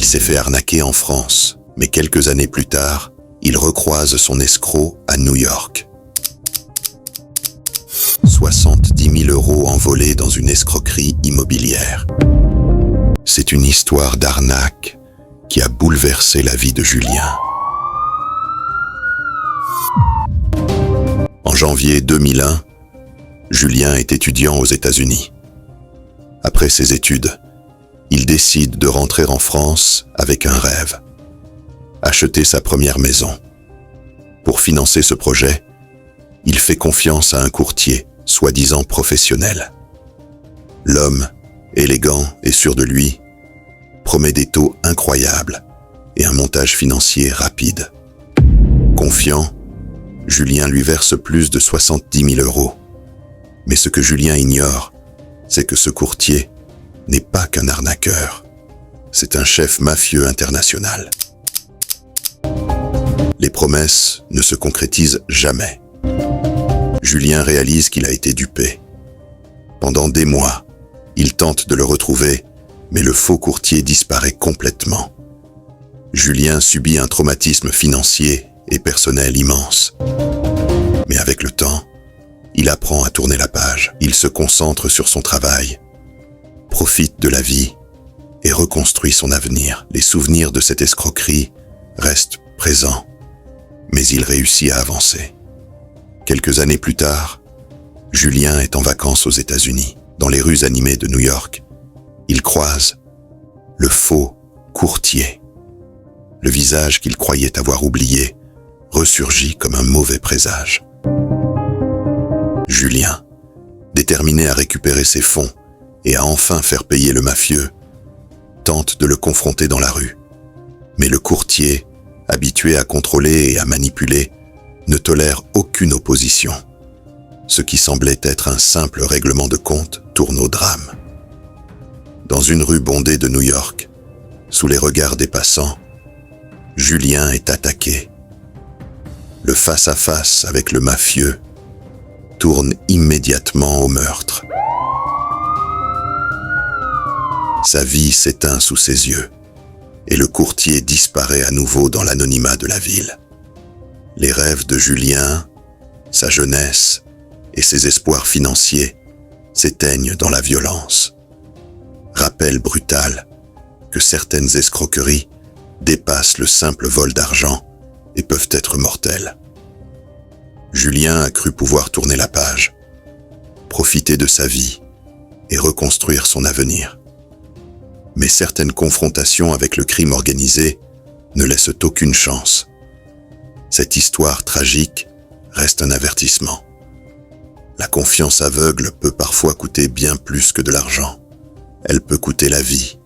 Il s'est fait arnaquer en France, mais quelques années plus tard, il recroise son escroc à New York. 70 000 € envolés dans une escroquerie immobilière. C'est une histoire d'arnaque qui a bouleversé la vie de Julien. En janvier 2001, Julien est étudiant aux États-Unis. Après ses études, il décide de rentrer en France avec un rêve: acheter sa première maison. Pour financer ce projet, il fait confiance à un courtier, soi-disant professionnel. L'homme, élégant et sûr de lui, promet des taux incroyables et un montage financier rapide. Confiant, Julien lui verse plus de 70 000 €. Mais ce que Julien ignore, c'est que ce courtier n'est pas qu'un arnaqueur. C'est un chef mafieux international. Les promesses ne se concrétisent jamais. Julien réalise qu'il a été dupé. Pendant des mois, il tente de le retrouver, mais le faux courtier disparaît complètement. Julien subit un traumatisme financier et personnel immense. Mais avec le temps, il apprend à tourner la page. Il se concentre sur son travail, profite de la vie et reconstruit son avenir. Les souvenirs de cette escroquerie restent présents, mais il réussit à avancer. Quelques années plus tard, Julien est en vacances aux États-Unis. Dans les rues animées de New York, il croise le faux courtier. Le visage qu'il croyait avoir oublié ressurgit comme un mauvais présage. Julien, déterminé à récupérer ses fonds et à enfin faire payer le mafieux, tente de le confronter dans la rue. Mais le courtier, habitué à contrôler et à manipuler, ne tolère aucune opposition. Ce qui semblait être un simple règlement de compte tourne au drame. Dans une rue bondée de New York, sous les regards des passants, Julien est attaqué. Le face-à-face avec le mafieux tourne immédiatement au meurtre. Sa vie s'éteint sous ses yeux et le courtier disparaît à nouveau dans l'anonymat de la ville. Les rêves de Julien, sa jeunesse et ses espoirs financiers s'éteignent dans la violence. Rappel brutal que certaines escroqueries dépassent le simple vol d'argent et peuvent être mortelles. Julien a cru pouvoir tourner la page, profiter de sa vie et reconstruire son avenir. Mais certaines confrontations avec le crime organisé ne laissent aucune chance. Cette histoire tragique reste un avertissement. La confiance aveugle peut parfois coûter bien plus que de l'argent. Elle peut coûter la vie,